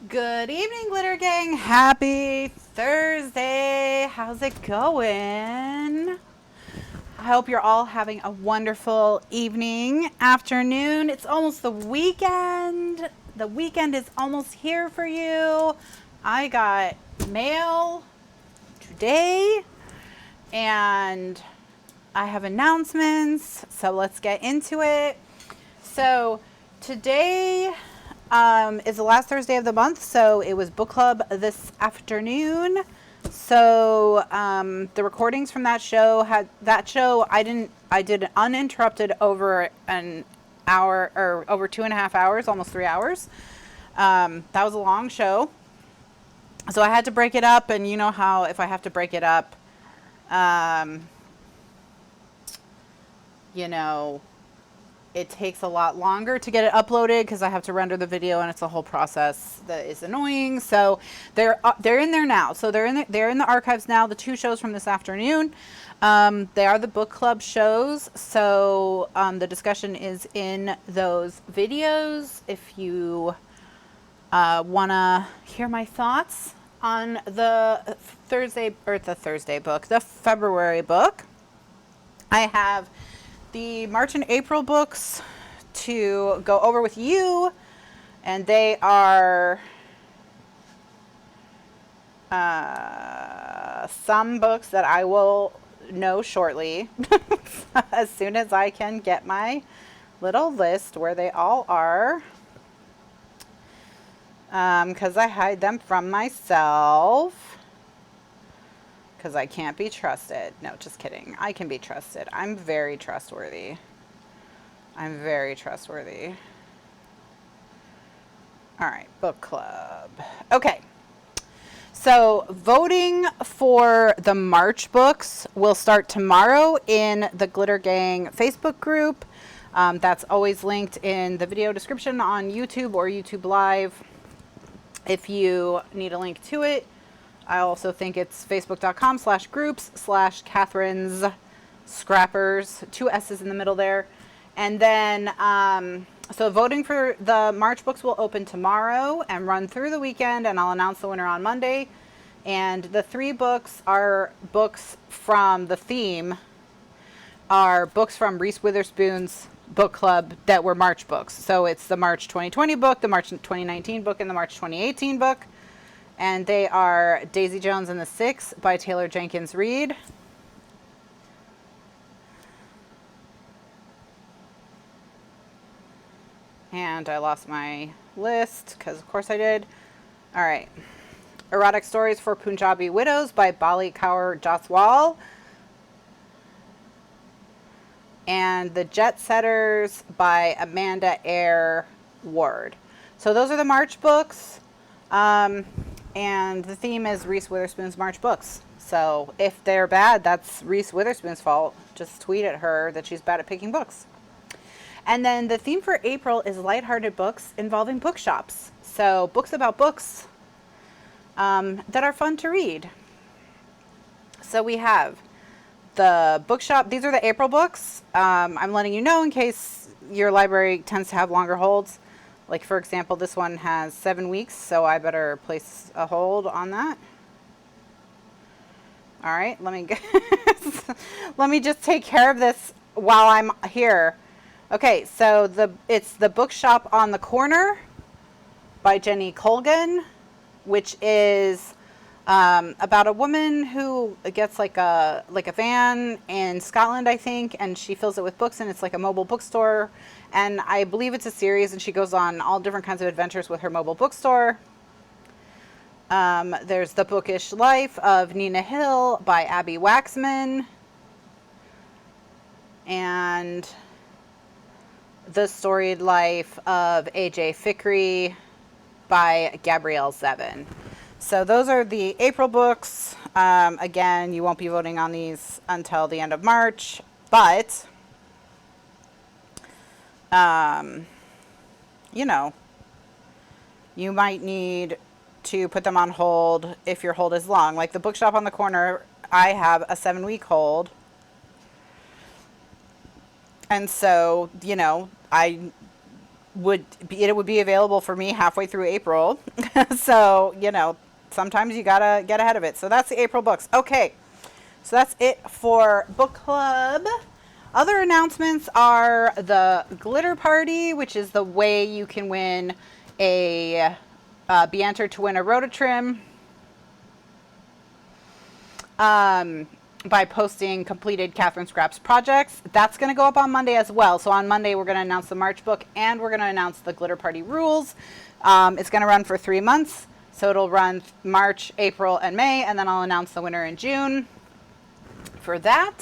Good evening, Glitter Gang. Happy Thursday. How's it going? I hope you're all having a wonderful evening, afternoon. It's almost the weekend. The weekend is almost here for you. I got mail today and I have announcements. So let's get into it. So today is the last Thursday of the month, so it was book club this afternoon. So the recordings from that show I did uninterrupted over an hour or over 2.5 hours, almost 3 hours. That was a long show, so I had to break it up, and you know how if I have to break it up, you know, it takes a lot longer to get it uploaded because I have to render the video, and it's a whole process that is annoying. So they're in there now. So they're in the archives now. The 2 shows from this afternoon, they are the book club shows. So the discussion is in those videos. If you want to hear my thoughts on the February book, I have the March and April books to go over with you, and they are some books that I will know shortly as soon as I can get my little list where they all are, because I hide them from myself. Because I can't be trusted. No, just kidding. I can be trusted. I'm very trustworthy. I'm very trustworthy. All right, book club. Okay. So voting for the March books will start tomorrow in the Glitter Gang Facebook group. That's always linked in the video description on YouTube or YouTube Live if you need a link to it. I also think it's facebook.com/groups/Kathryn's Scrappers, 2 S's in the middle there. And then, so voting for the March books will open tomorrow and run through the weekend, and I'll announce the winner on Monday. And the 3 books are books from the theme, are books from Reese Witherspoon's book club that were March books. So it's the March 2020 book, the March 2019 book, and the March 2018 book. And they are Daisy Jones and the Six by Taylor Jenkins Reid. And I lost my list because of course I did. All right. Erotic Stories for Punjabi Widows by Bali Kaur Jaswal. And The Jet Setters by Amanda Eyre Ward. So those are the March books. And the theme is Reese Witherspoon's March books. So if they're bad, that's Reese Witherspoon's fault. Just tweet at her that she's bad at picking books. And then the theme for April is lighthearted books involving bookshops. So books about books that are fun to read. So we have the bookshop. These are the April books. I'm letting you know in case your library tends to have longer holds. Like, for example, this one has 7 weeks, so I better place a hold on that. All right, let me just take care of this while I'm here. Okay, so it's The Bookshop on the Corner by Jenny Colgan, which is about a woman who gets like a van in Scotland, I think, and she fills it with books, and it's like a mobile bookstore. And I believe it's a series, and she goes on all different kinds of adventures with her mobile bookstore. There's The Bookish Life of Nina Hill by Abby Waxman. And The Storied Life of A.J. Fikry by Gabrielle Zevin. So those are the April books. Again, you won't be voting on these until the end of March, but you know, you might need to put them on hold if your hold is long. Like The Bookshop on the Corner, I have a 7-week hold. And so, you know, I it would be available for me halfway through April. So, you know, sometimes you gotta get ahead of it. So that's the April books. Okay, so that's it for book club. Other announcements are the glitter party, which is the way you can win a be entered to win a Rototrim by posting completed Kathryn Scraps projects. That's going to go up on Monday as well. So on Monday, we're going to announce the March book and we're going to announce the glitter party rules. It's going to run for 3 months. So it'll run March, April, and May, and then I'll announce the winner in June for that.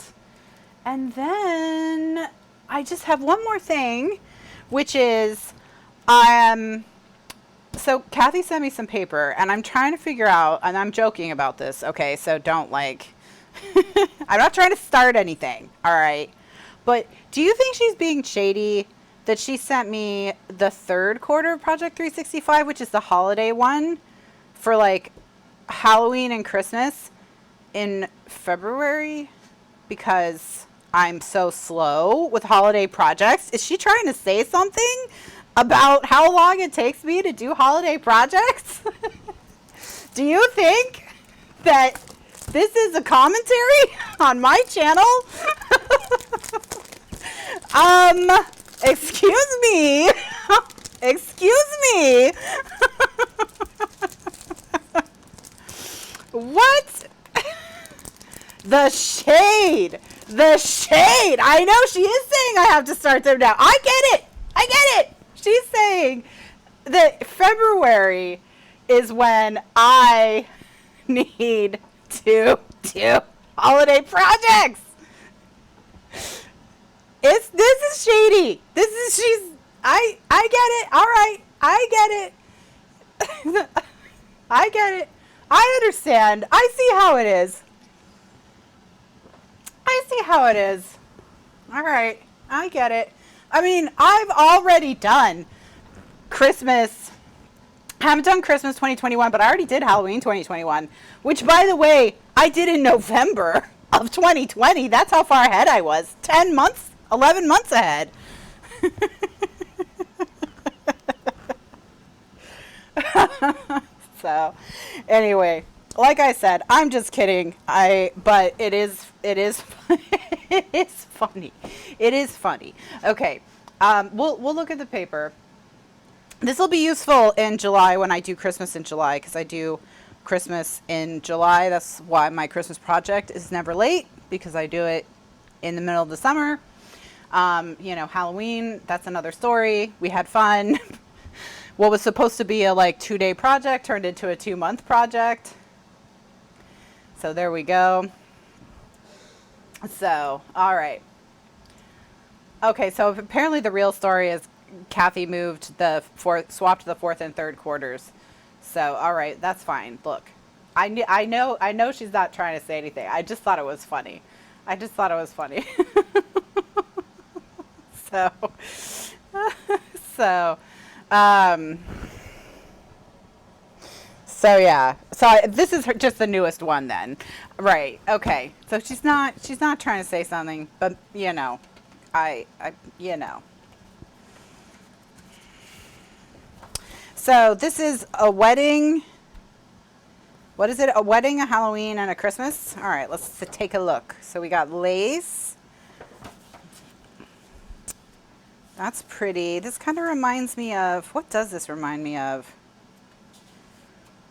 And then I just have one more thing, which is, so Kathy sent me some paper, and I'm trying to figure out, and I'm joking about this, okay, so don't like, I'm not trying to start anything, all right? But do you think she's being shady that she sent me the third quarter of Project 365, which is the holiday one, for like Halloween and Christmas in February? Because I'm so slow with holiday projects. Is she trying to say something about how long it takes me to do holiday projects? Do you think that this is a commentary on my channel? Excuse me. Excuse me. What? The shade. The shade. I know she is saying I have to start them now. I get it. I get it. She's saying that February is when I need to do holiday projects. This is shady. I get it. All right. I get it. I get it. I understand. I see how it is. I see how it is. All right. I get it. I mean, I've already done Christmas. I haven't done Christmas 2021, but I already did Halloween 2021, which, by the way, I did in November of 2020. That's how far ahead I was. 10 months, 11 months ahead. So, anyway, like I said, I'm just kidding. But it is it is funny. It is funny. Okay, we'll look at the paper. This will be useful in July when I do Christmas in July, because I do Christmas in July. That's why my Christmas project is never late, because I do it in the middle of the summer. You know, Halloween, that's another story. We had fun. What was supposed to be a like 2-day project turned into a 2-month project. So there we go. So, all right. Okay, so apparently the real story is Kathy swapped the fourth and third quarters. So, all right, that's fine. Look, I know she's not trying to say anything. I just thought it was funny. So yeah. So this is just the newest one then. Right. Okay. So she's not trying to say something, but you know, you know. So this is a wedding. What is it? A wedding, a Halloween, and a Christmas? All right, let's take a look. So we got lace. That's pretty. This kind of reminds me of, what does this remind me of?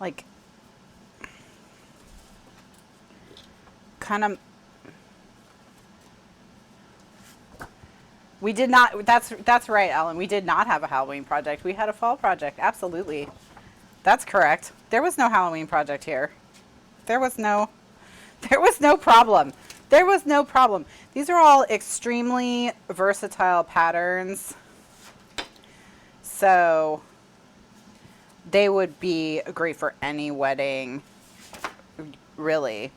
Like, kind of, we did not, that's right, Ellen. We did not have a Halloween project. We had a fall project. Absolutely. That's correct. There was no Halloween project here. There was no problem. There was no problem. These are all extremely versatile patterns. So they would be great for any wedding, really.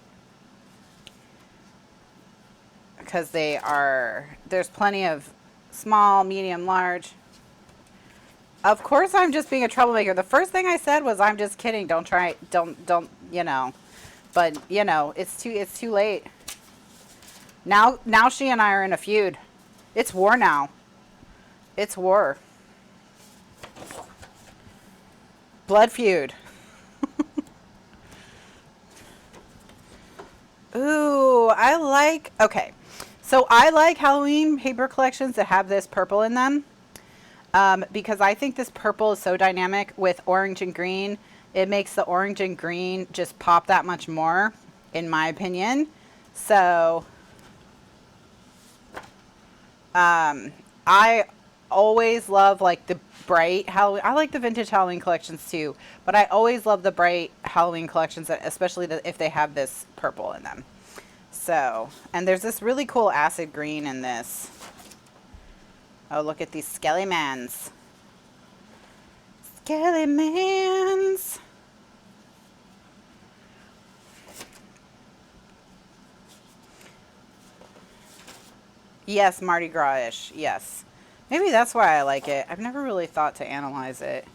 Because there's plenty of small, medium, large. Of course I'm just being a troublemaker. The first thing I said was, I'm just kidding. Don't, you know. But, you know, it's too late. Now she and I are in a feud. It's war now. It's war. Blood Feud. Ooh, I like, okay. So I like Halloween paper collections that have this purple in them. Because I think this purple is so dynamic with orange and green. It makes the orange and green just pop that much more, in my opinion. So, I always love like the bright Halloween. I like the vintage Halloween collections too, but I always love the bright Halloween collections, especially if they have this purple in them. So, and there's this really cool acid green in this. Oh, look at these Skelly-mans. Skelly-mans. Yes, Mardi Gras-ish. Yes. Maybe that's why I like it. I've never really thought to analyze it.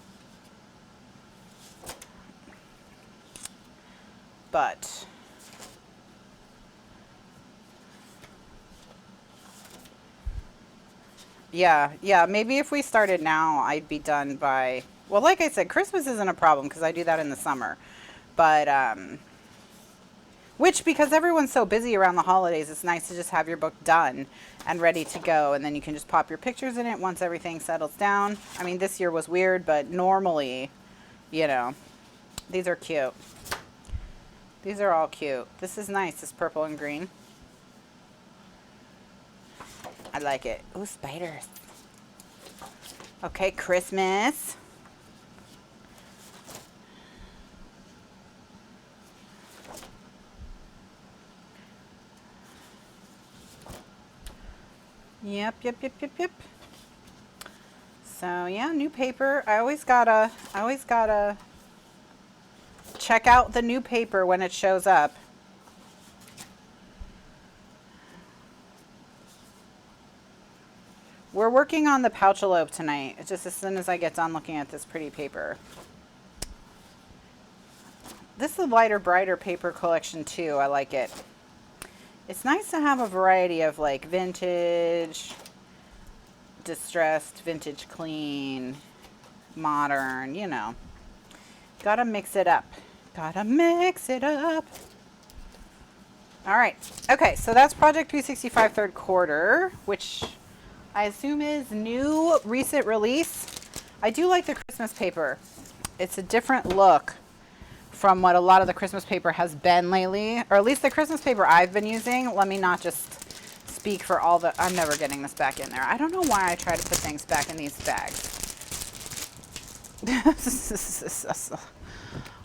But yeah, maybe if we started now, I'd be done by, well, like I said, Christmas isn't a problem because I do that in the summer. But, which, because everyone's so busy around the holidays, it's nice to just have your book done and ready to go. And then you can just pop your pictures in it once everything settles down. I mean, this year was weird, but normally, you know, these are cute. These are all cute. This is nice, this purple and green. I like it. Ooh, spiders. Okay, Christmas. Yep. So yeah, new paper. I always gotta check out the new paper when it shows up. We're working on the Pouch-A-Lope tonight. It's just as soon as I get done looking at this pretty paper. This is a lighter, brighter paper collection too. I like it. It's nice to have a variety of like vintage, distressed, vintage clean, modern, you know. Gotta mix it up. Gotta mix it up. All right. Okay, so that's Project 365 third quarter, which I assume is new, recent release. I do like the Christmas paper. It's a different look from what a lot of the Christmas paper has been lately, or at least the Christmas paper I've been using. Let me not just speak for all the, I'm never getting this back in there. I don't know why I try to put things back in these bags.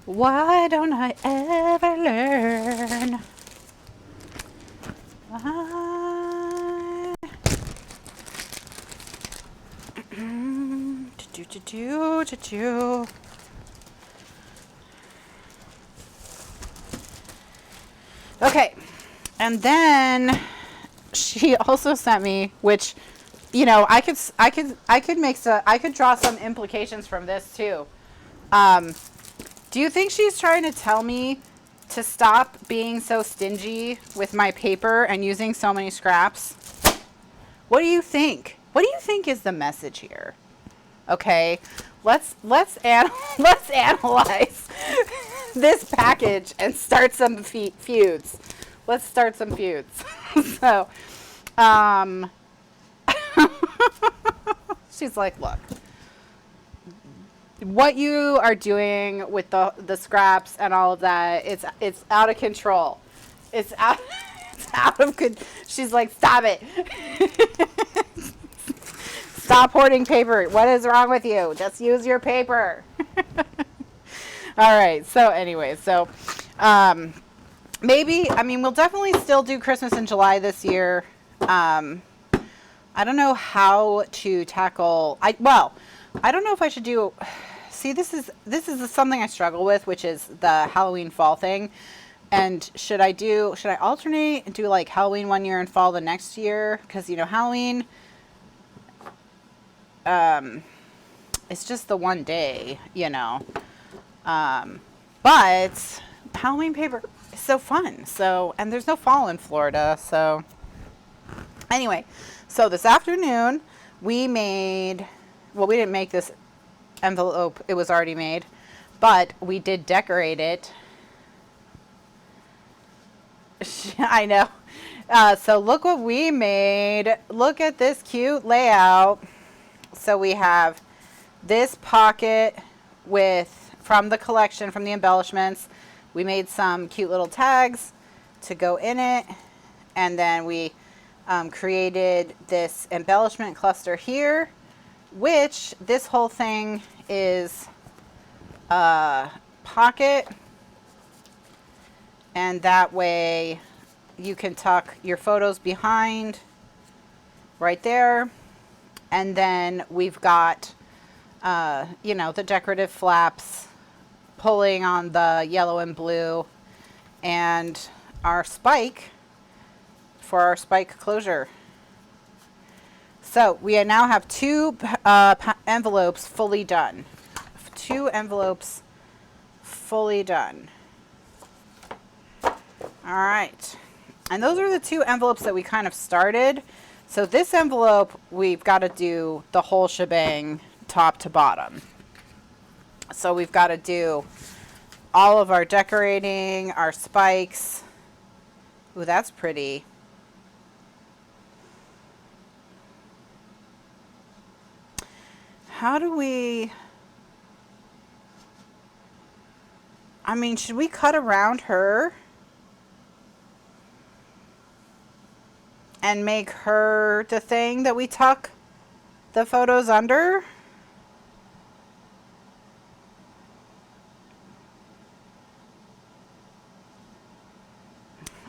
Why don't I ever learn? Okay, and then she also sent me, which, you know, I could draw some implications from this too. Do you think she's trying to tell me to stop being so stingy with my paper and using so many scraps? What do you think? What do you think is the message here? Okay, let's analyze this package and start some feuds. Let's start some feuds. So, she's like, look, what you are doing with the scraps and all of that, it's out of control. It's out of control. She's like, stop it. Stop hoarding paper. What is wrong with you? Just use your paper. All right. So anyway, maybe, I mean, we'll definitely still do Christmas in July this year. I don't know how to tackle, I don't know if I should do, see, this is something I struggle with, which is the Halloween fall thing. And should I alternate and do like Halloween one year and fall the next year? Because, you know, Halloween, it's just the one day, you know. But Halloween paper is so fun. So, and there's no fall in Florida. So anyway, so this afternoon we made, well, we didn't make this envelope. It was already made. but we did decorate it. I know. So look what we made. Look at this cute layout. So we have this pocket from the collection, from the embellishments. We made some cute little tags to go in it. And then we created this embellishment cluster here, which this whole thing is a pocket. And that way you can tuck your photos behind right there. And then we've got, you know, the decorative flaps pulling on the yellow and blue, and our spike for our spike closure. So we now have two envelopes fully done. Two envelopes fully done. All right. And those are the two envelopes that we kind of started. So this envelope, we've got to do the whole shebang top to bottom. So we've got to do all of our decorating, our spikes. Ooh, that's pretty. How do we... I mean, should we cut around her and make her the thing that we tuck the photos under?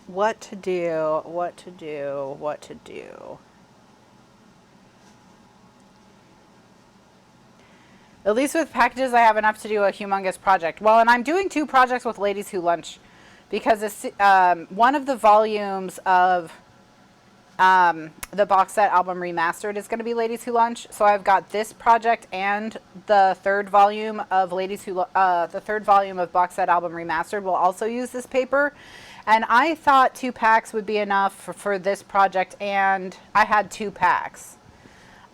What to do, what to do, what to do. At least with packages, I have enough to do a humongous project. Well, and I'm doing 2 projects with Ladies Who Lunch because it's, one of the volumes of the box set album Remastered is going to be Ladies Who Lunch. So I've got this project and the 3rd volume of the 3rd volume of box set album Remastered will also use this paper. And I thought 2 packs would be enough for this project, and I had 2 packs.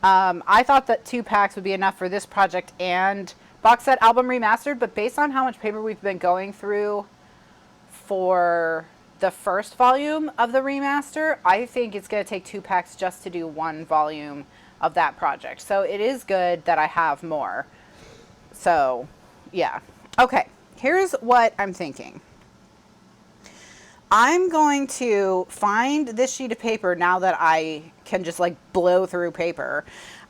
I thought that 2 packs would be enough for this project and box set album Remastered, but based on how much paper we've been going through for the first volume of the remaster, I think it's going to take 2 packs just to do 1 volume of that project. So it is good that I have more. So, yeah. Okay, here's what I'm thinking. I'm going to find this sheet of paper now that I can just like blow through paper.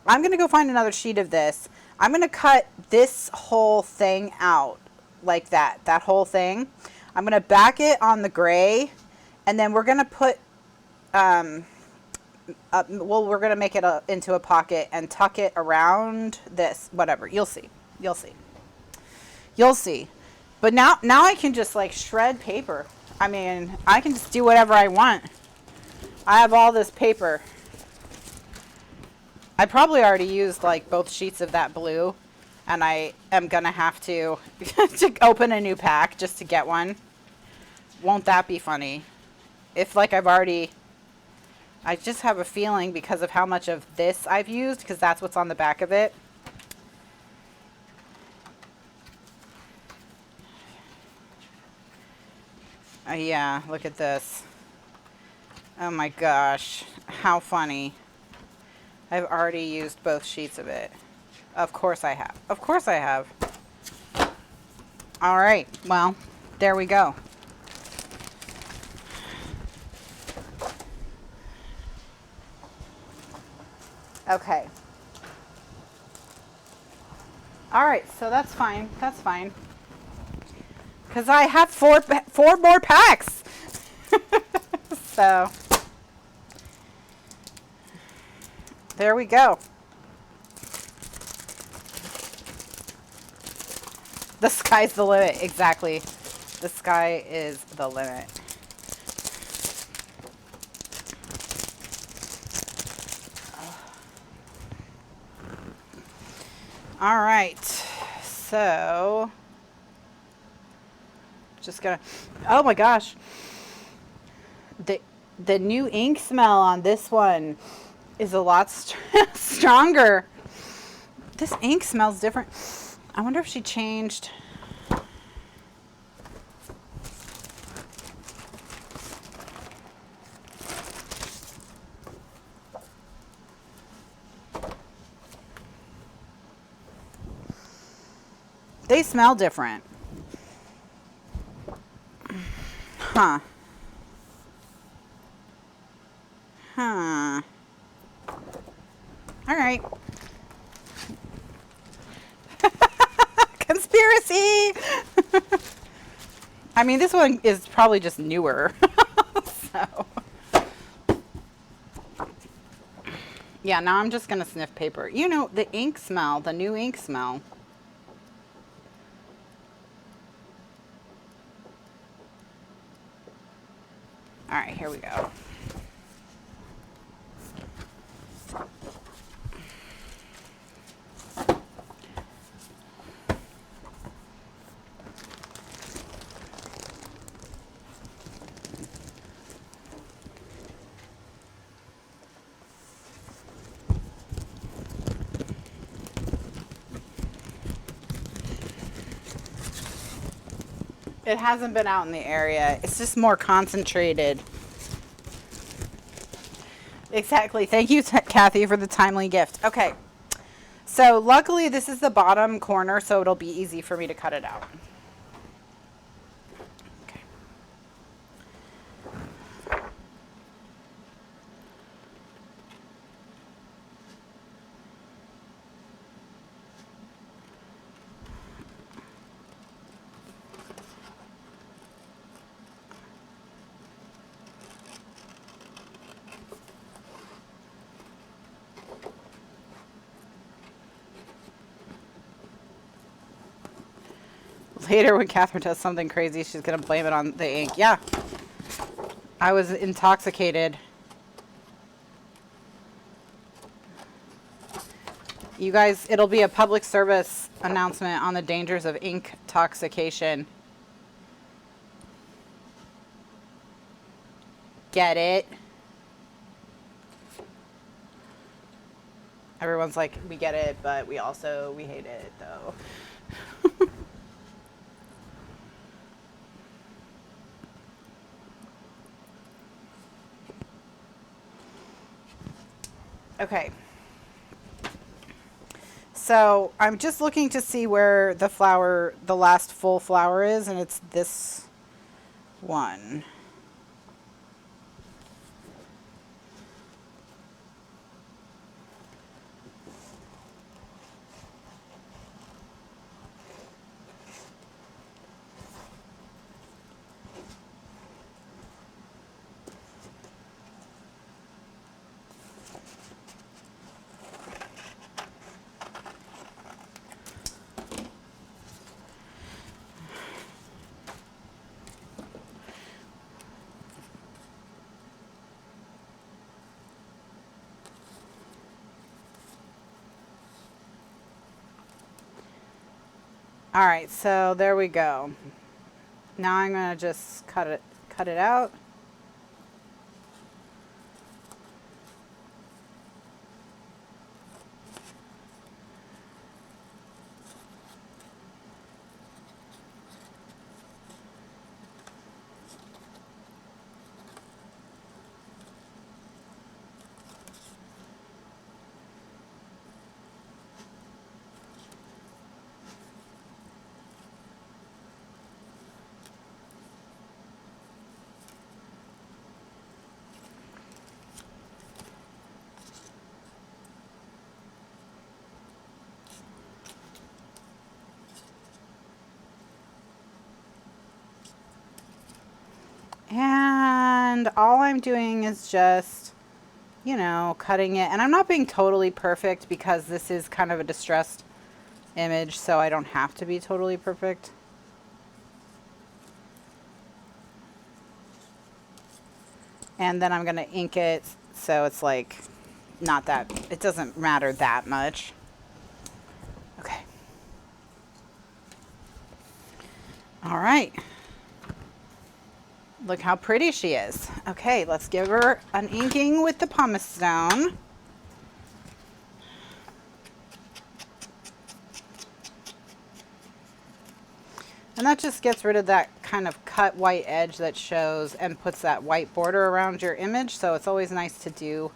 I'm going to go find another sheet of this. I'm going to cut this whole thing out like that whole thing. I'm going to back it on the gray, and then we're going to put, we're going to make it into a pocket and tuck it around this, whatever. You'll see. You'll see. You'll see. But now I can just like shred paper. I mean, I can just do whatever I want. I have all this paper. I probably already used like both sheets of that blue, and I am gonna have to open a new pack just to get one. Won't that be funny? If like I just have a feeling because of how much of this I've used, because that's what's on the back of it. Yeah, look at this. Oh my gosh, how funny. I've already used both sheets of it. Of course I have. Of course I have. All right, well, there we go. Okay. All right, so that's fine. That's fine. Because I have four more packs. So, there we go. The sky's the limit. Exactly. The sky is the limit. All right. So... just gonna, oh my gosh, the new ink smell on this one is a lot stronger. This ink smells different. I wonder if she changed. They smell different. Huh. Huh. All right. Conspiracy. I mean, this one is probably just newer. So. Yeah, now I'm just going to sniff paper. You know, the ink smell, the new ink smell. All right, here we go. It hasn't been out in the area. It's just more concentrated. Exactly. Thank you, Kathy, for the timely gift. Okay. So luckily this is the bottom corner, so it'll be easy for me to cut it out. Okay. Later, when Kathryn does something crazy, she's going to blame it on the ink. Yeah. I was intoxicated. You guys, it'll be a public service announcement on the dangers of ink intoxication. Get it? Everyone's like, we get it, but we hate it, though. Okay. So I'm just looking to see where the flower, the last full flower is, and it's this one. All right, so there we go. Now I'm going to just cut it out. And all I'm doing is just, you know, cutting it. And I'm not being totally perfect because this is kind of a distressed image, so I don't have to be totally perfect. And then I'm going to ink it so it's like not that, it doesn't matter that much. Okay. All right. Look how pretty she is. Okay, let's give her an inking with the pumice stone. And that just gets rid of that kind of cut white edge that shows and puts that white border around your image. So it's always nice to do.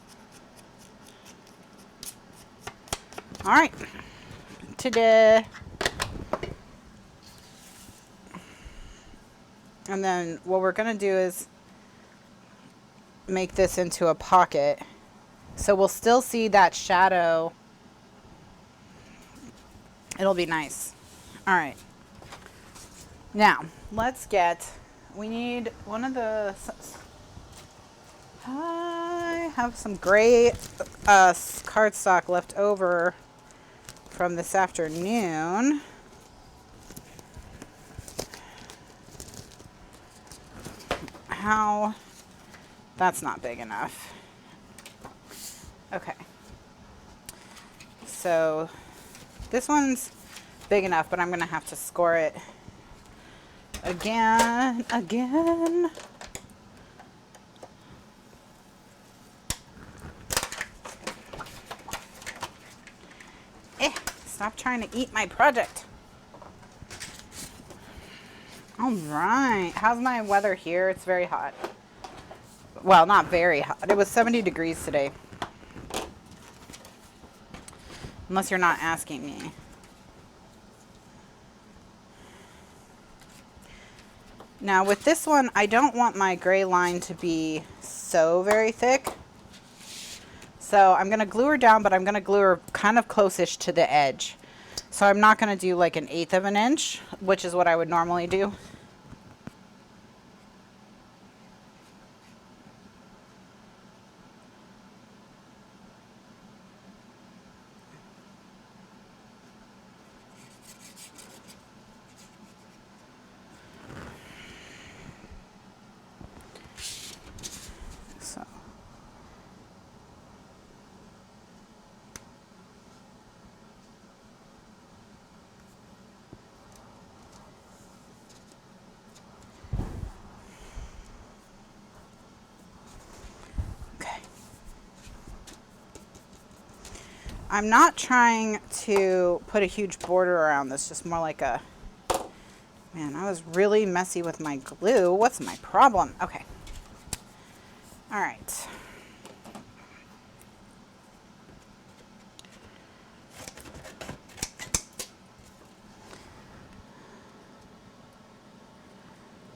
All right. Ta-da. And then what we're going to do is make this into a pocket. So we'll still see that shadow. It'll be nice. All right. Now, let's get, we need one of the, I have some gray cardstock left over from this afternoon. How, that's not big enough. Okay. So this one's big enough, but I'm going to have to score it again. Stop trying to eat my project. All right. How's my weather here? It's very hot. Well, not very hot. It was 70 degrees today. Unless you're not asking me. Now with this one, I don't want my gray line to be so very thick. So I'm going to glue her down, but I'm going to glue her kind of close-ish to the edge. So I'm not going to do like 1/8 of an inch, which is what I would normally do. I'm not trying to put a huge border around this, just more like a, man, I was really messy with my glue. What's my problem? Okay. All right.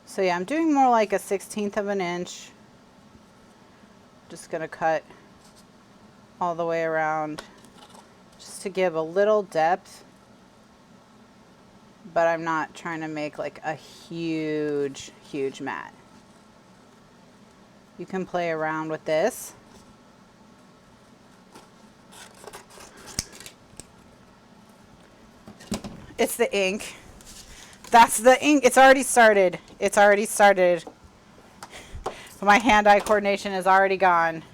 So yeah, I'm doing more like a 1/16 of an inch. Just gonna cut all the way around just to give a little depth, but I'm not trying to make like a huge mat. You can play around with this. It's the ink. That's the ink. It's already started. It's already started. My hand-eye coordination is already gone.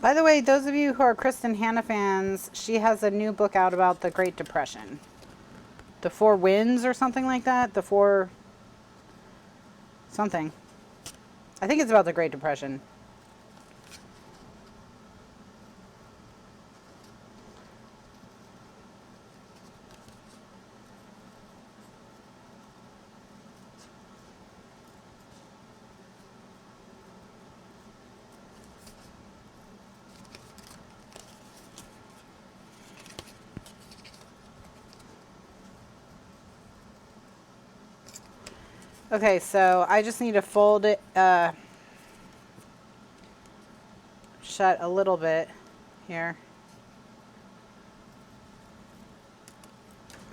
By the way, those of you who are Kristen Hanna fans, she has a new book out about the Great Depression. The Four Winds or something like that. The Four... something. I think it's about the Great Depression. Okay, so I just need to fold it, shut a little bit here.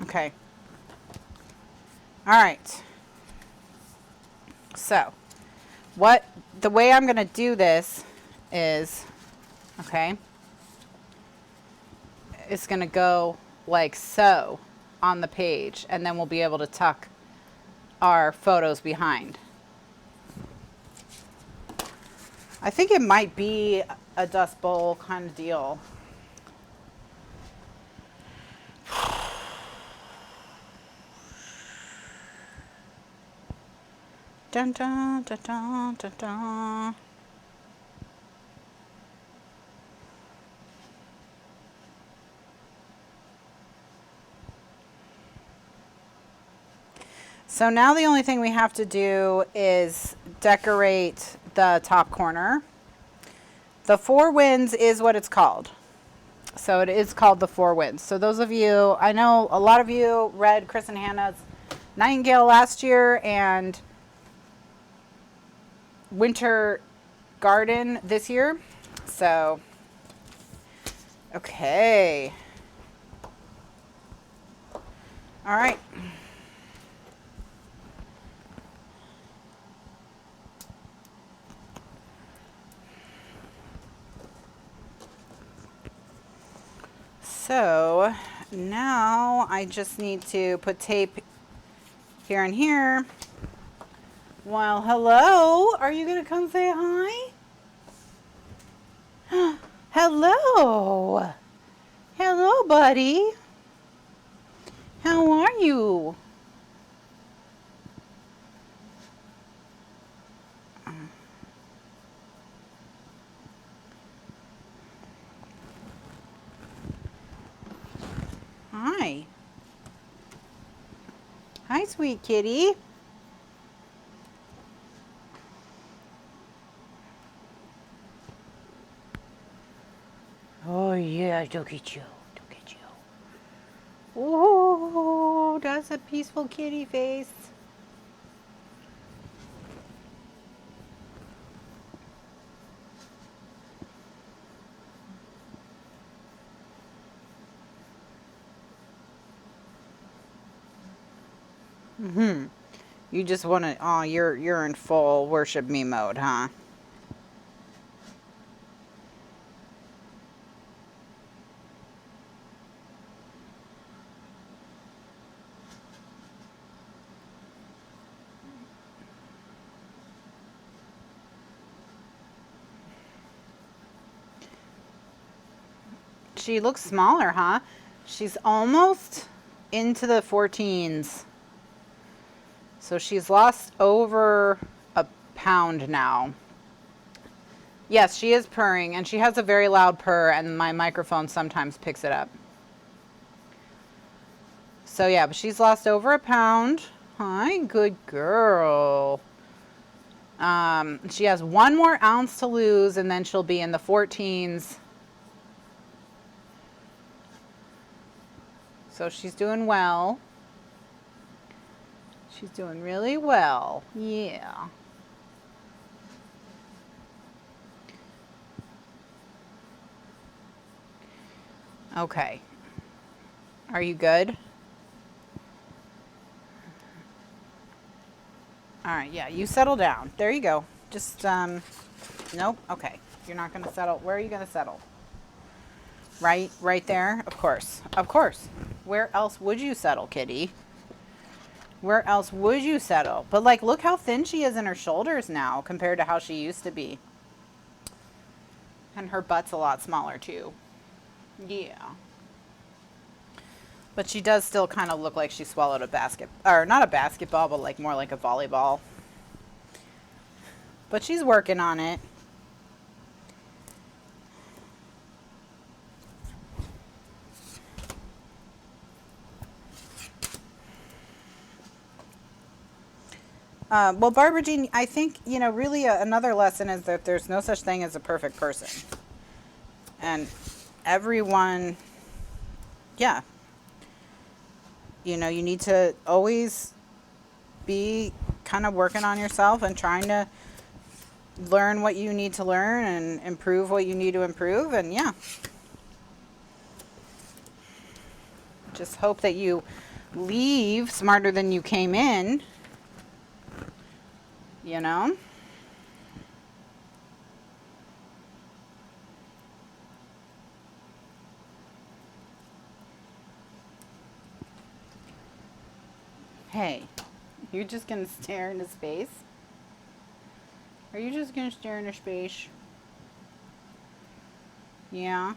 Okay. All right. So, the way I'm going to do this is, okay, it's going to go like so on the page, and then we'll be able to tuck our photos behind. I think it might be a dust bowl kind of deal. Dun, dun, dun, dun, dun, dun. So now the only thing we have to do is decorate the top corner. The Four Winds is what it's called. So it is called the Four Winds. So those of you, I know a lot of you read Chris and Hannah's Nightingale last year and Winter Garden this year. So, okay. All right. So now I just need to put tape here and here. Well, hello. Are you going to come say hi? Hello. Hello, buddy. How are you? Hi. Hi, sweet kitty. Oh, yeah, look at you. Look at you. Oh, that's a peaceful kitty face. Mm-hmm. You just want to, oh, you're in full worship me mode, huh? She looks smaller, huh? She's almost into the 14s. So she's lost over a pound now. Yes, she is purring, and she has a very loud purr, and my microphone sometimes picks it up. So yeah, but she's lost over a pound. Hi, good girl. She has 1 more ounce to lose, and then she'll be in the 14s. So she's doing well. She's doing really well. Yeah. Okay. Are you good? All right, yeah, you settle down. There you go. Just, nope. Okay. You're not going to settle. Where are you going to settle? Right there? Of course. Of course. Where else would you settle, kitty? Where else would you settle? But, like, look how thin she is in her shoulders now compared to how she used to be. And her butt's a lot smaller, too. Yeah. But she does still kind of look like she swallowed a basket, or not a basketball, but like more like a volleyball. But she's working on it. Well, Barbara Jean, I think, you know, really another lesson is that there's no such thing as a perfect person. And everyone, yeah. You know, you need to always be kind of working on yourself and trying to, learn what you need to learn and improve what you need to improve. And yeah, just hope that you leave smarter than you came in, you know? Hey, you're just gonna stare into space? Are you just gonna stare into space? Yeah.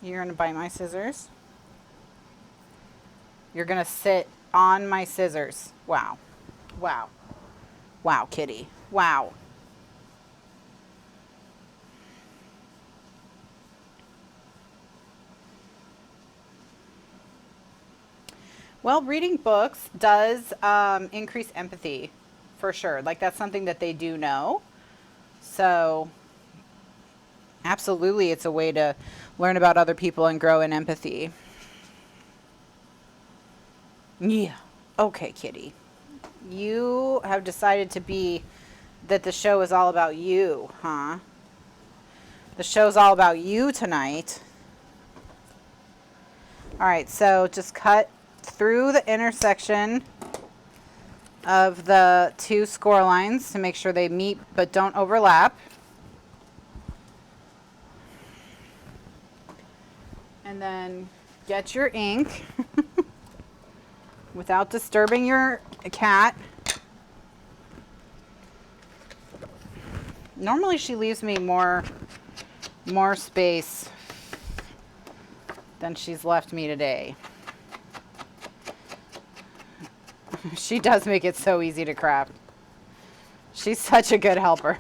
You're gonna bite my scissors? You're gonna sit on my scissors. Wow. Wow. Wow, kitty. Wow. Well, reading books does increase empathy, for sure. Like, that's something that they do know. So, absolutely, it's a way to learn about other people and grow in empathy. Yeah. Okay, kitty. You have decided to be that the show is all about you, huh? The show's all about you tonight. All right, so just cut through the intersection of the two score lines to make sure they meet but don't overlap. And then get your ink without disturbing your cat. Normally she leaves me more space than she's left me today. She does make it so easy to craft. She's such a good helper.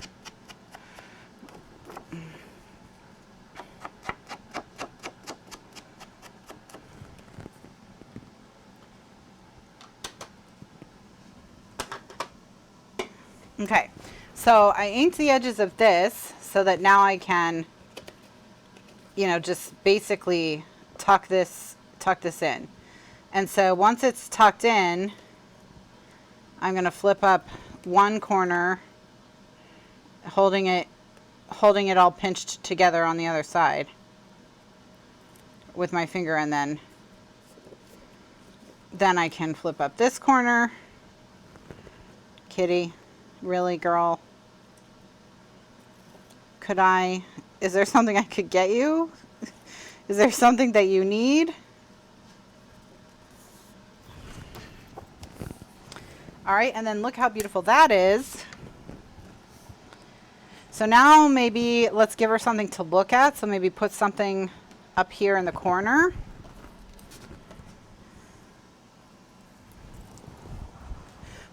Okay, so I inked the edges of this so that now I can, you know, just basically tuck this in. And so once it's tucked in, I'm going to flip up one corner, holding it all pinched together on the other side with my finger, and then I can flip up this corner. Kitty, really, girl? Is there something I could get you? Is there something that you need? All right, and then look how beautiful that is. So now maybe let's give her something to look at. So maybe put something up here in the corner.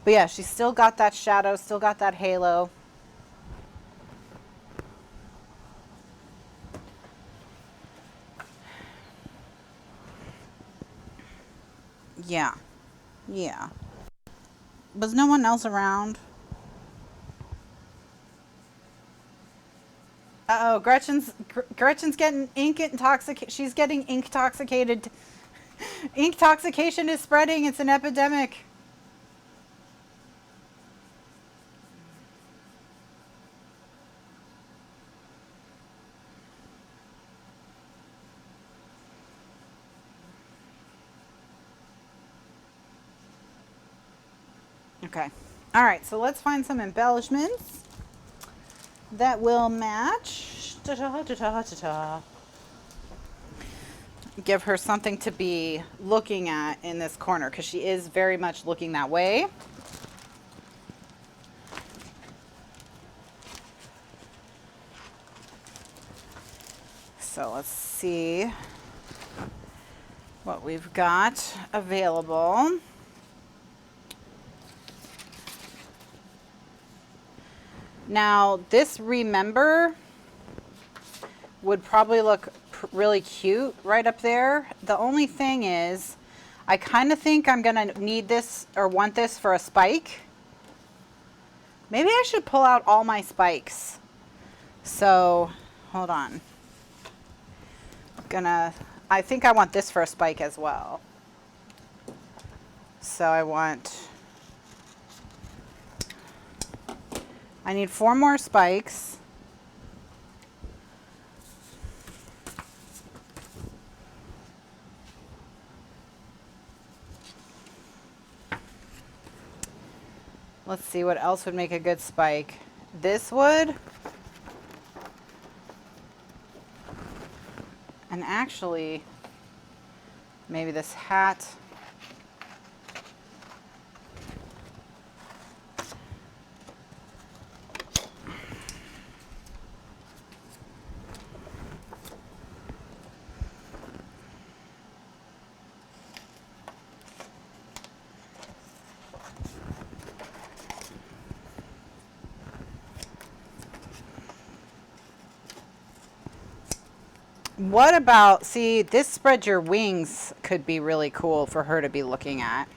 But yeah, she's still got that shadow, still got that halo. Yeah. Yeah. Was no one else around? Uh-oh, Gretchen's getting ink intoxicated. She's getting ink intoxicated. Ink intoxication is spreading. It's an epidemic. Okay. All right, so let's find some embellishments that will match. Give her something to be looking at in this corner because she is very much looking that way. So let's see what we've got available. Now, this Remember would probably look really cute right up there. The only thing is, I kind of think I'm going to need this or want this for a spike. Maybe I should pull out all my spikes. So, hold on. I think I want this for a spike as well. So I want I need 4 more spikes. Let's see what else would make a good spike. This would. And actually, maybe this hat. What about, see, this spread your wings could be really cool for her to be looking at.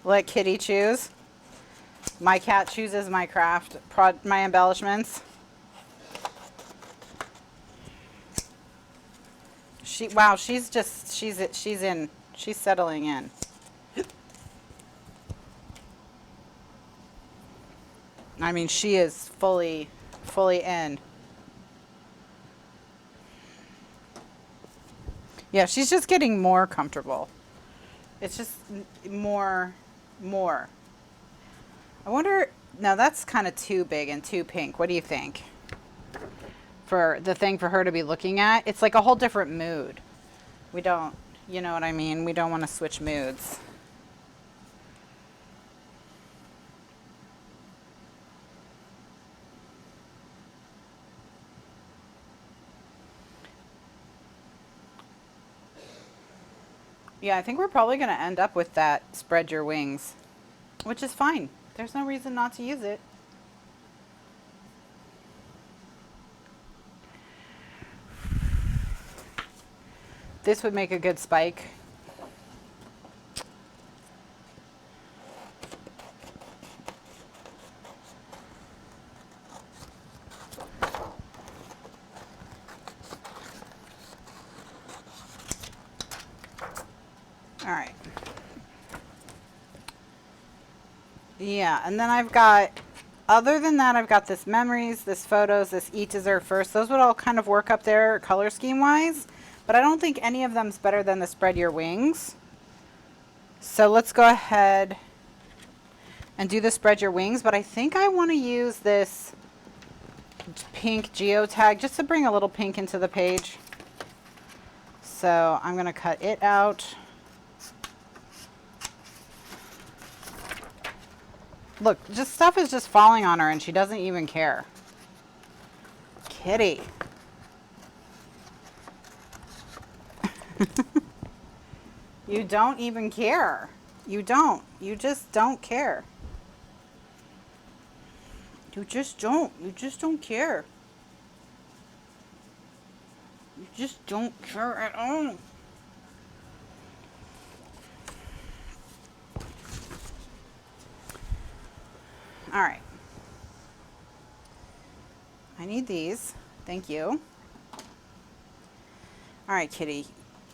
Let Kitty choose. My cat chooses my craft, my embellishments. Wow, she's settling in. I mean, she is fully in. Yeah, she's just getting more comfortable. It's just more. I wonder, now that's kind of too big and too pink. What do you think? For the thing for her to be looking at, it's like a whole different mood. We don't, you know what I mean? We don't want to switch moods. Yeah, I think we're probably going to end up with that spread your wings, which is fine. There's no reason not to use it. This would make a good spike. All right. Yeah, and then I've got, other than that, I've got this memories, this photos, this eat dessert first. Those would all kind of work up there color scheme wise, but I don't think any of them's better than the spread your wings. So let's go ahead and do the spread your wings, but I think I want to use this pink geotag just to bring a little pink into the page. So I'm going to cut it out. Look, just stuff is just falling on her and she doesn't even care. Kitty. You don't even care. You don't. You just don't care. You just don't. You just don't care. You just don't care at all. All right. I need these. Thank you. All right, Kitty.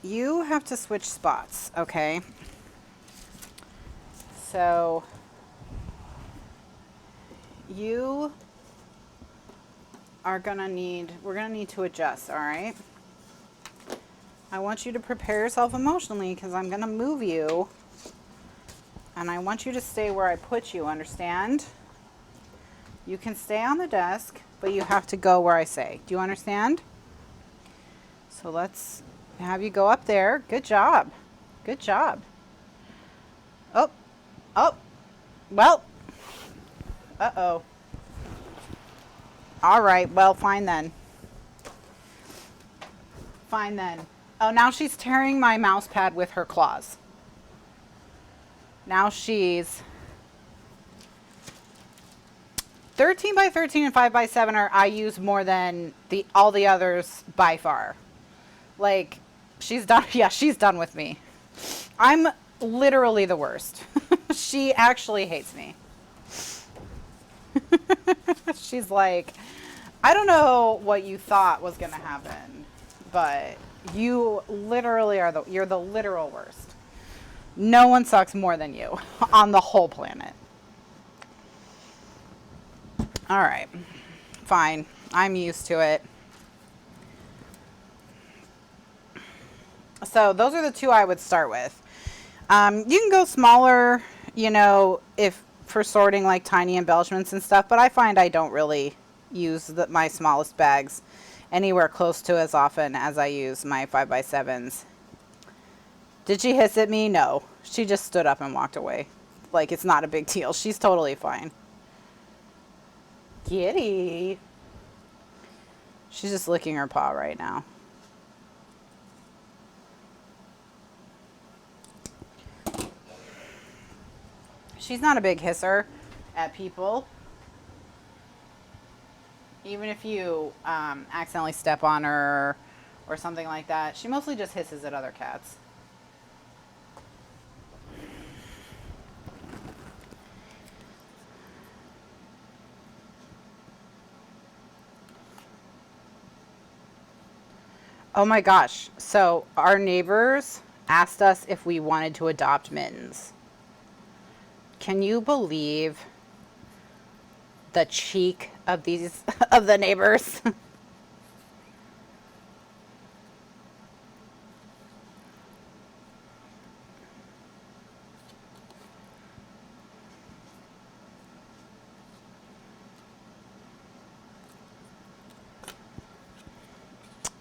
You have to switch spots, okay? So you are gonna need, we're gonna need to adjust, all right? I want you to prepare yourself emotionally because I'm gonna move you and I want you to stay where I put you, understand? You can stay on the desk, but you have to go where I say. Do you understand? So let's have you go up there. Good job. Good job. Oh, well, uh-oh. All right, well, fine then. Fine then. Oh, now she's tearing my mouse pad with her claws. Now she's 13 by 13 and 5 by 7 are, I use more than all the others by far. Like, She's done. Yeah, she's done with me. I'm literally the worst. She actually hates me. She's like, I don't know what you thought was going to happen, but you literally are you're the literal worst. No one sucks more than you on the whole planet. All right. Fine. I'm used to it. So those are the two I would start with. You can go smaller, you know, if for sorting like tiny embellishments and stuff, but I find I don't really use my smallest bags anywhere close to as often as I use my 5x7s. Did she hiss at me? No. She just stood up and walked away. Like, it's not a big deal. She's totally fine. Kitty. She's just licking her paw right now. She's not a big hisser at people. Even if you accidentally step on her or something like that, she mostly just hisses at other cats. Oh my gosh. So our neighbors asked us if we wanted to adopt mittens. Can you believe the cheek of these of the neighbors?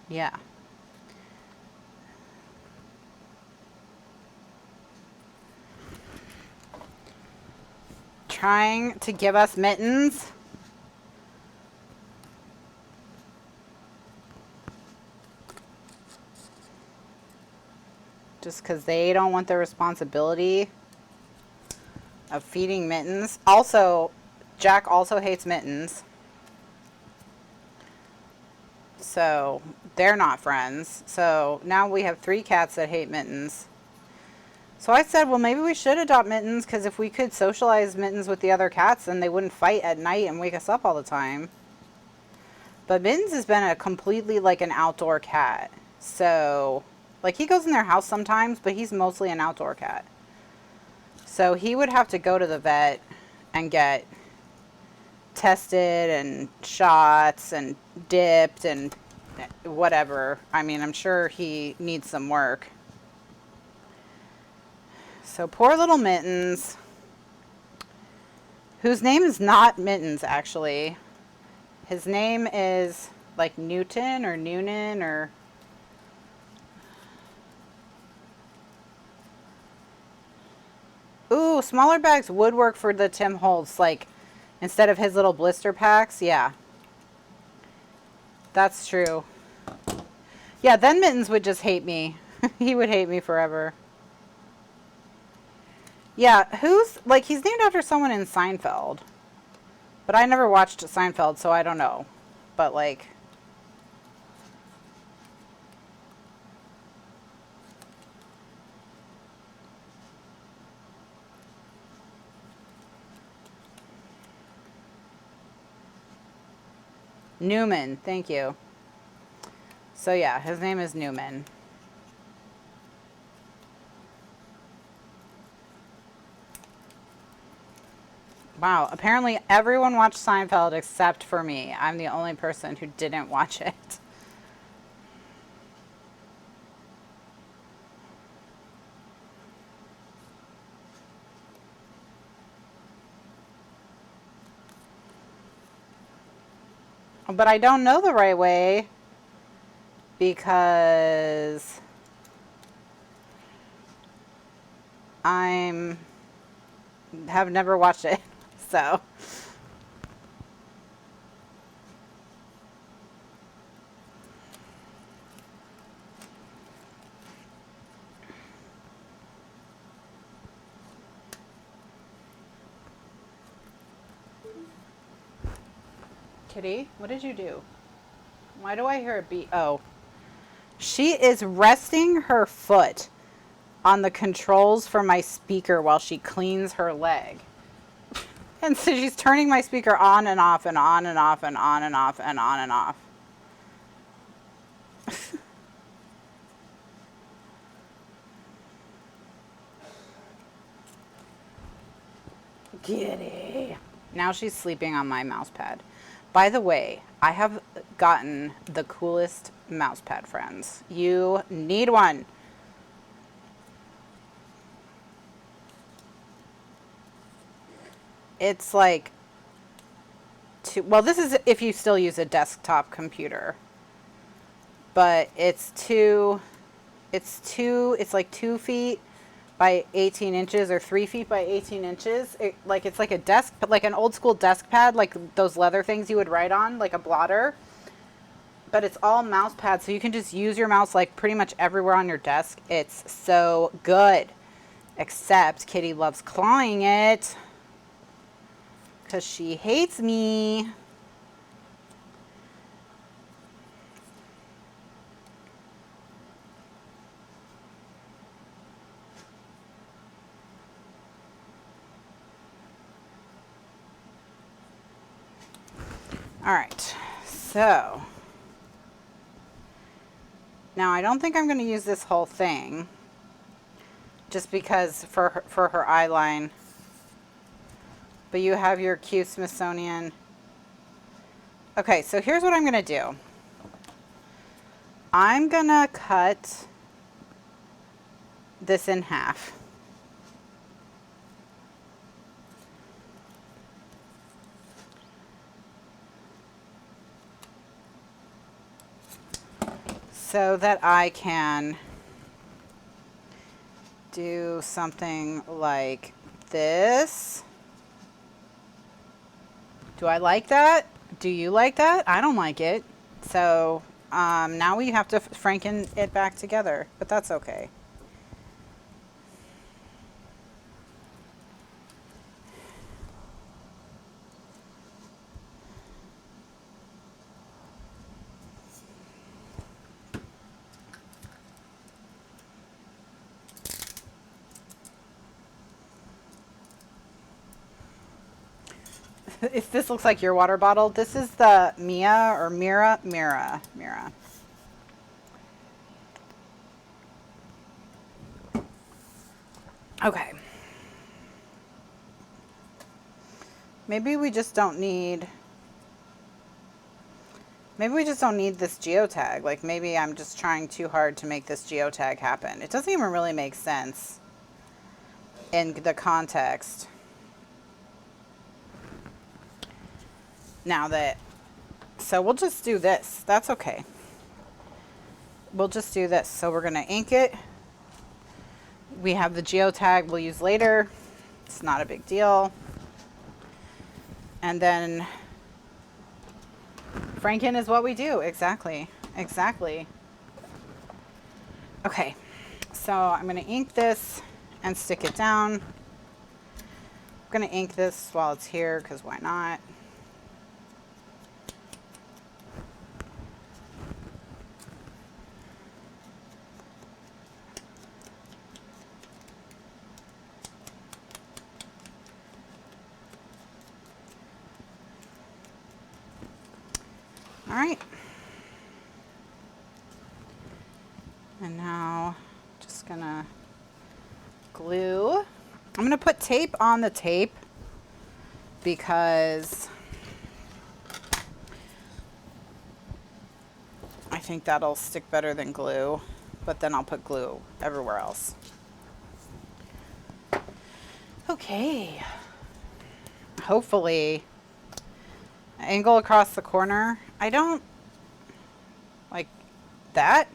Yeah. Trying to give us mittens. Just because they don't want the responsibility of feeding mittens. Also, Jack also hates mittens. So they're not friends. So now we have 3 cats that hate mittens. So I said, well, maybe we should adopt mittens, because if we could socialize mittens with the other cats, then they wouldn't fight at night and wake us up all the time. But mittens has been a completely like an outdoor cat. So like he goes in their house sometimes, but he's mostly an outdoor cat. So he would have to go to the vet and get tested and shots and dipped and whatever. I mean, I'm sure he needs some work. So poor little Mittens, whose name is not Mittens, actually. His name is like Newton or Noonan or... Ooh, smaller bags would work for the Tim Holtz, like instead of his little blister packs. Yeah, that's true. Yeah, then Mittens would just hate me. He would hate me forever. Yeah, who's, like, he's named after someone in Seinfeld. But I never watched Seinfeld, so I don't know. But, like... Newman, thank you. So yeah, his name is Newman. Wow, apparently everyone watched Seinfeld except for me. I'm the only person who didn't watch it. But I don't know the right way because have never watched it. So Kitty, what did you do? Why do I hear a beep? Oh, She is resting her foot on the controls for my speaker while she cleans her leg. And so she's turning my speaker on and off and on and off and on and off and on and off. Giddy. Now she's sleeping on my mouse pad. By the way, I have gotten the coolest mouse pad, friends. You need one. It's like well, this is if you still use a desktop computer. But it's like 2 feet by 18 inches or 3 feet by 18 inches. It's like a desk, like an old school desk pad, like those leather things you would write on, like a blotter. But it's all mouse pads, so you can just use your mouse like pretty much everywhere on your desk. It's so good. Except Kitty loves clawing it because she hates me. All right, so now I don't think I'm going to use this whole thing just because for her eye line. But you have your cute Smithsonian. Okay, so here's what I'm going to do. I'm going to cut this in half. So that I can do something like this. Do I like that? Do you like that? I don't like it. So now we have to franken it back together, but that's okay. If this looks like your water bottle, this is the Mira. Okay. Maybe we just don't need this geotag. Like maybe I'm just trying too hard to make this geotag happen. It doesn't even really make sense in the context. So we'll just do this. That's okay. We'll just do this. So we're going to ink it. We have the geotag we'll use later. It's not a big deal. And then franken is what we do. Exactly. Okay. So I'm going to ink this and stick it down. I'm going to ink this while it's here because why not? All right. And now just gonna glue. I'm gonna put tape on the tape because I think that'll stick better than glue, but then I'll put glue everywhere else. Okay. Hopefully, angle across the corner. I don't like that.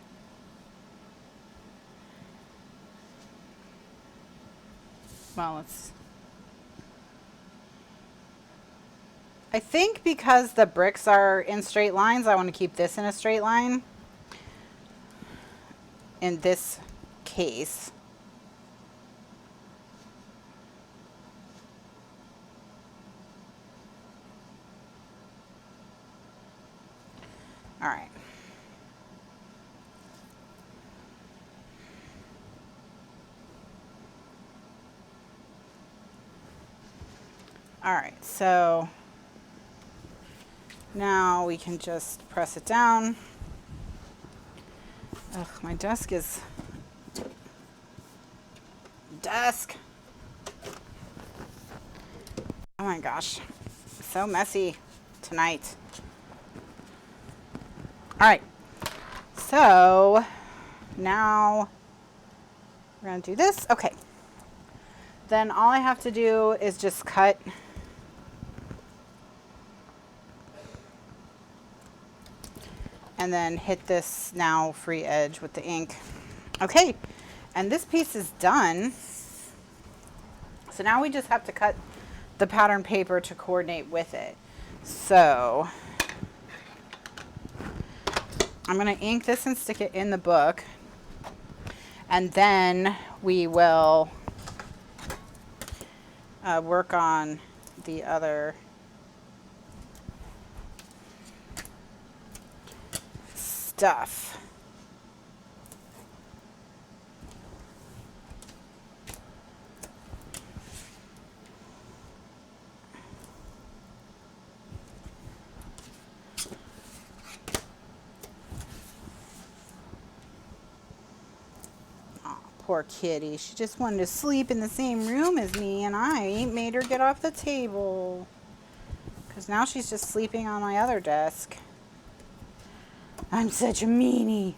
Well, I think because the bricks are in straight lines, I want to keep this in a straight line. In this case. All right. All right, so now we can just press it down. Ugh, my desk. Oh my gosh, so messy tonight. All right, so now we're gonna do this. Okay, then all I have to do is just cut and then hit this now free edge with the ink. Okay, and this piece is done. So now we just have to cut the pattern paper to coordinate with it. So I'm going to ink this and stick it in the book, and then we will work on the other stuff. Poor kitty. She just wanted to sleep in the same room as me, and I made her get off the table. Because now she's just sleeping on my other desk. I'm such a meanie.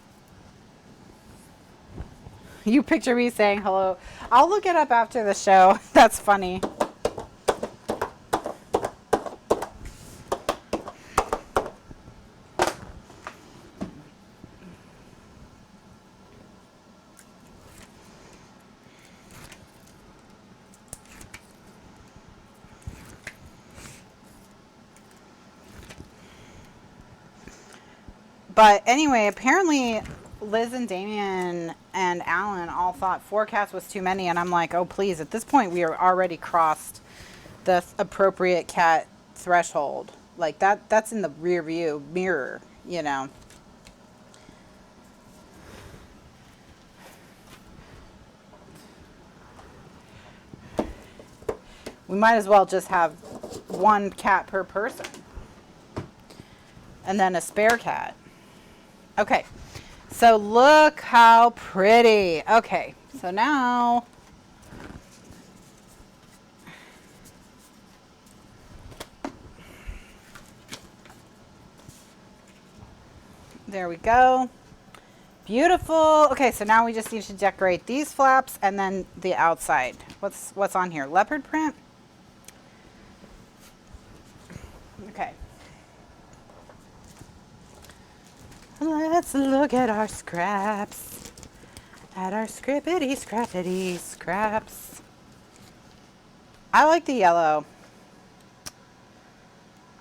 You picture me saying hello. I'll look it up after the show. That's funny. But anyway, apparently Liz and Damien and Alan all thought 4 cats was too many, and I'm like, oh please, at this point we are already crossed the appropriate cat threshold. Like that's in the rear view mirror, you know. We might as well just have 1 cat per person. And then a spare cat. Okay, so look how pretty. Okay, so now there we go. Beautiful. Okay, so now we just need to decorate these flaps and then the outside. What's on here? Leopard print? Okay. Let's look at our scraps. At our scrappity scraps. I like the yellow.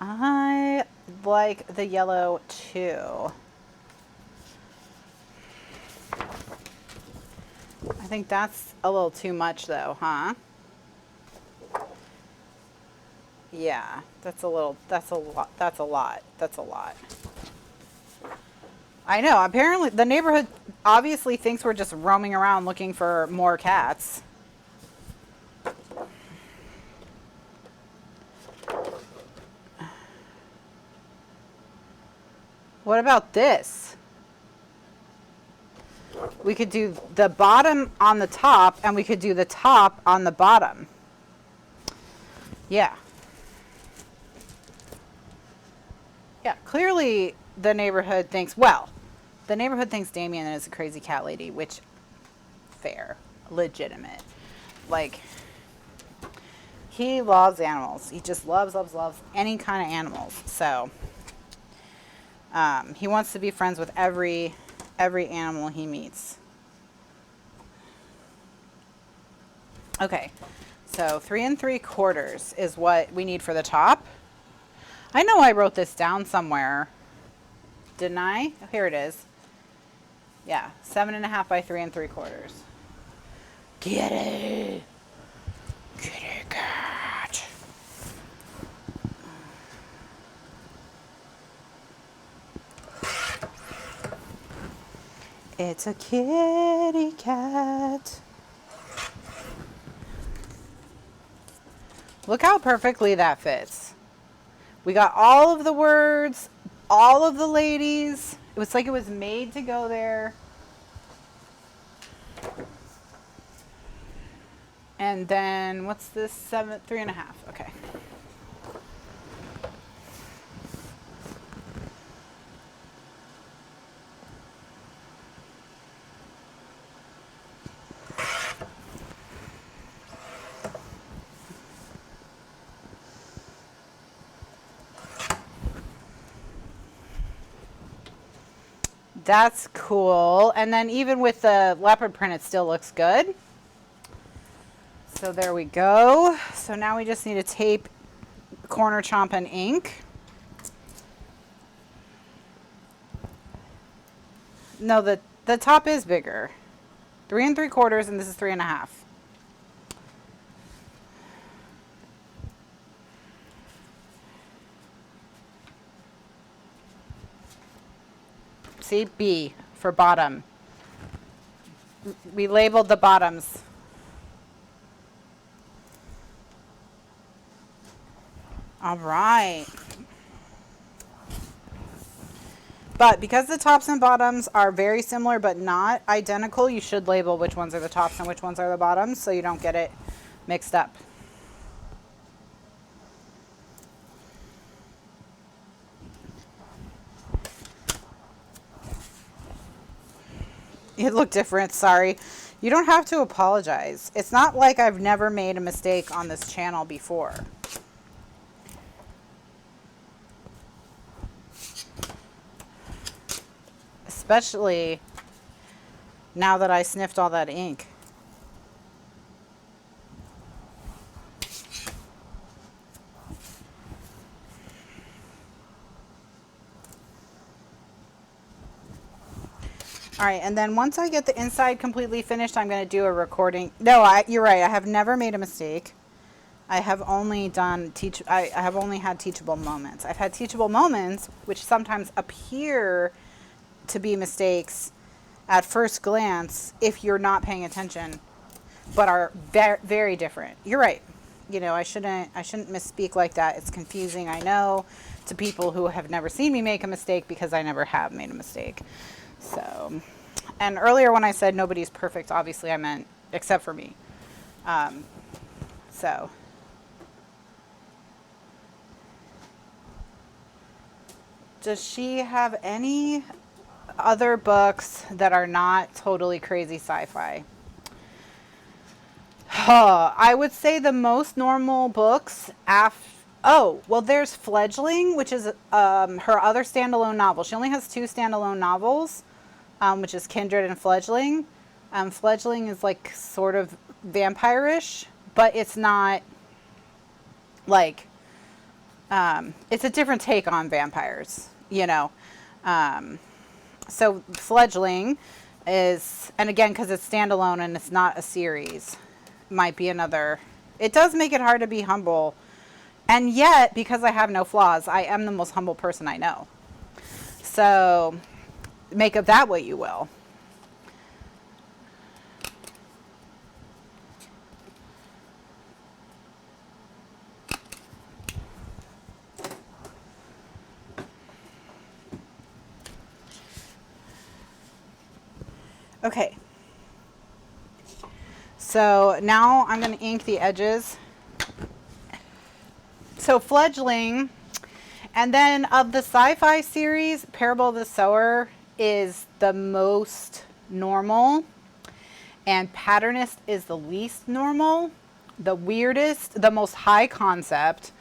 I like the yellow too. I think that's a little too much though, huh? Yeah, that's a lot. I know, apparently the neighborhood obviously thinks we're just roaming around looking for more cats. What about this? We could do the bottom on the top, and we could do the top on the bottom. Yeah. Yeah, clearly the neighborhood thinks, well, the neighborhood thinks Damien is a crazy cat lady, which, fair, legitimate. Like, he loves animals. He just loves any kind of animals. So, he wants to be friends with every animal he meets. Okay, so 3 3/4 is what we need for the top. I know I wrote this down somewhere. Didn't I? Oh, here it is. Yeah, 7.5 by 3 3/4. Kitty! Kitty cat! It's a kitty cat. Look how perfectly that fits. We got all of the words, all of the ladies. It was like it was made to go there. And then what's this? 3.5. Okay. That's cool. And then even with the leopard print, it still looks good. So there we go. So now we just need to tape corner chomp and ink. No, the top is bigger. 3 3/4 and this is 3.5. See, B for bottom. We labeled the bottoms. All right. But because the tops and bottoms are very similar but not identical, you should label which ones are the tops and which ones are the bottoms so you don't get it mixed up. It looked different, sorry. You don't have to apologize. It's not like I've never made a mistake on this channel before. Especially now that I sniffed all that ink. All right, and then once I get the inside completely finished, I'm going to do a recording. No, you're right. I have never made a mistake. I have only done I have only had teachable moments. I've had teachable moments which sometimes appear to be mistakes at first glance if you're not paying attention, but are very, very different. You're right. You know, I shouldn't misspeak like that. It's confusing, I know, to people who have never seen me make a mistake because I never have made a mistake. So, and earlier when I said nobody's perfect, obviously I meant except for me. So, does she have any other books that are not totally crazy sci-fi? I would say the most normal books oh, well, there's Fledgling, which is her other standalone novel. She only has 2 standalone novels, which is Kindred and Fledgling. Fledgling is like sort of vampire-ish, but it's not like, it's a different take on vampires, you know. So Fledgling is, and again, because it's standalone and it's not a series, might be another. It does make it hard to be humble. And yet, because I have no flaws, I am the most humble person I know. So make of that what you will. Okay. So now I'm going to ink the edges. So Fledgling, and then of the sci-fi series, Parable of the Sower is the most normal, and Patternist is the least normal, the weirdest, the most high concept,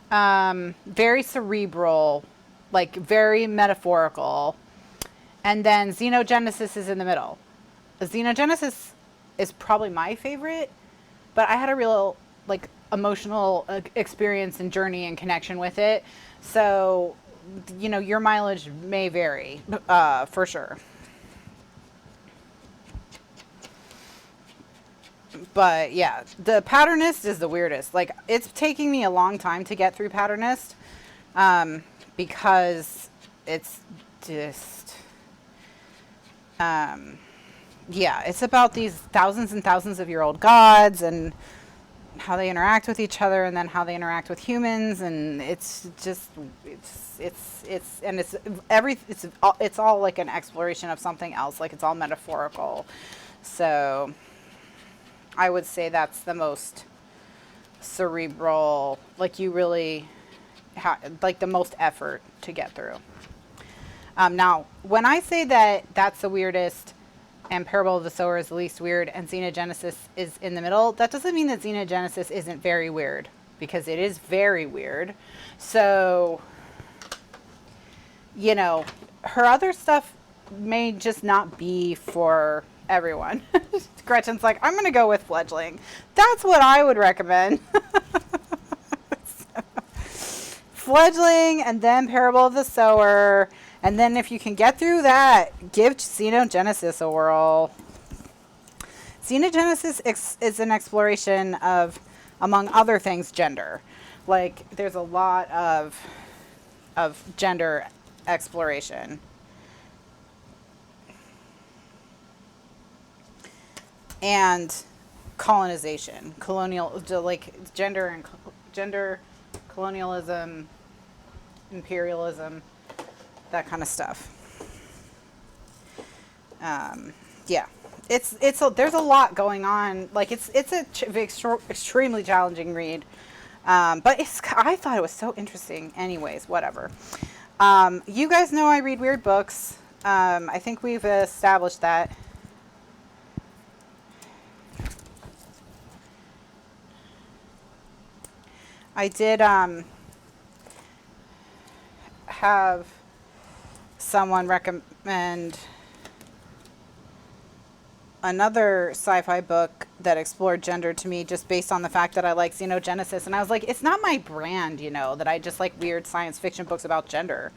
very cerebral, like very metaphorical, and then Xenogenesis is in the middle. Xenogenesis is probably my favorite, but I had a real like emotional experience and journey and connection with it. So, you know, your mileage may vary, for sure. But yeah, the Patternist is the weirdest. Like, it's taking me a long time to get through Patternist, because it's just, yeah, it's about these thousands and thousands of year old gods, and how they interact with each other, and then how they interact with humans, and it's just it's all like an exploration of something else, like it's all metaphorical. So I would say that's the most cerebral, like you really like the most effort to get through. Now when I say that that's the weirdest and Parable of the Sower is the least weird and Xenogenesis is in the middle, that doesn't mean that Xenogenesis isn't very weird, because it is very weird. So, you know, her other stuff may just not be for everyone. Gretchen's like, I'm going to go with Fledgling. That's what I would recommend. Fledgling, and then Parable of the Sower. And then if you can get through that, give Xenogenesis a whirl. Xenogenesis is an exploration of, among other things, gender. Like, there's a lot of gender exploration. And colonization, like gender, colonialism, imperialism, that kind of stuff. Yeah, there's a lot going on. Like it's a extremely challenging read, but I thought it was so interesting. Anyways, whatever. You guys know I read weird books. I think we've established that. I did have someone recommend another sci-fi book that explored gender to me just based on the fact that I like Xenogenesis, and I was like, it's not my brand, you know, that I just like weird science fiction books about gender.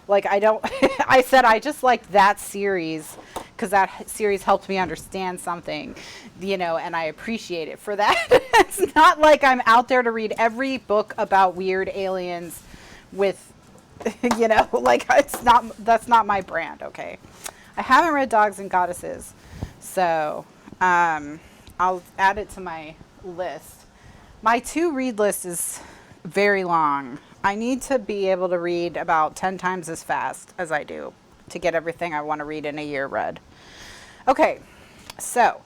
Like I don't I said I just liked that series because that series helped me understand something, you know, and I appreciate it for that. It's not like I'm out there to read every book about weird aliens with you know, like that's not my brand. Okay, I haven't read Dogs and Goddesses, so I'll add it to my list. My to read list is very long. I need to be able to read about 10 times as fast as I do to get everything I want to read in a year read. Okay, so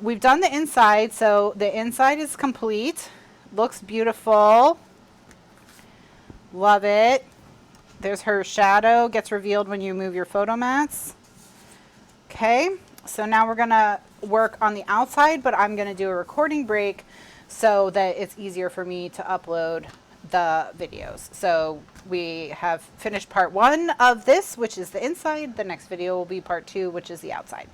we've done the inside, so the inside is complete. Looks beautiful. Love it. There's her shadow, gets revealed when you move your photo mats. Okay, so now we're gonna work on the outside, but I'm gonna do a recording break so that it's easier for me to upload the videos. So we have finished part 1 of this, which is the inside. The next video will be part 2, which is the outside.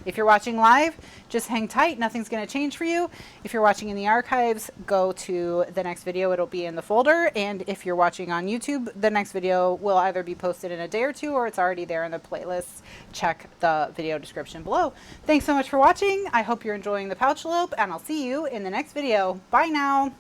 If you're watching live, just hang tight. Nothing's going to change for you. If you're watching in the archives, go to the next video. It'll be in the folder. And if you're watching on YouTube, the next video will either be posted in a day or 2, or it's already there in the playlist. Check the video description below. Thanks so much for watching. I hope you're enjoying the Pouch-A-Lope, and I'll see you in the next video. Bye now.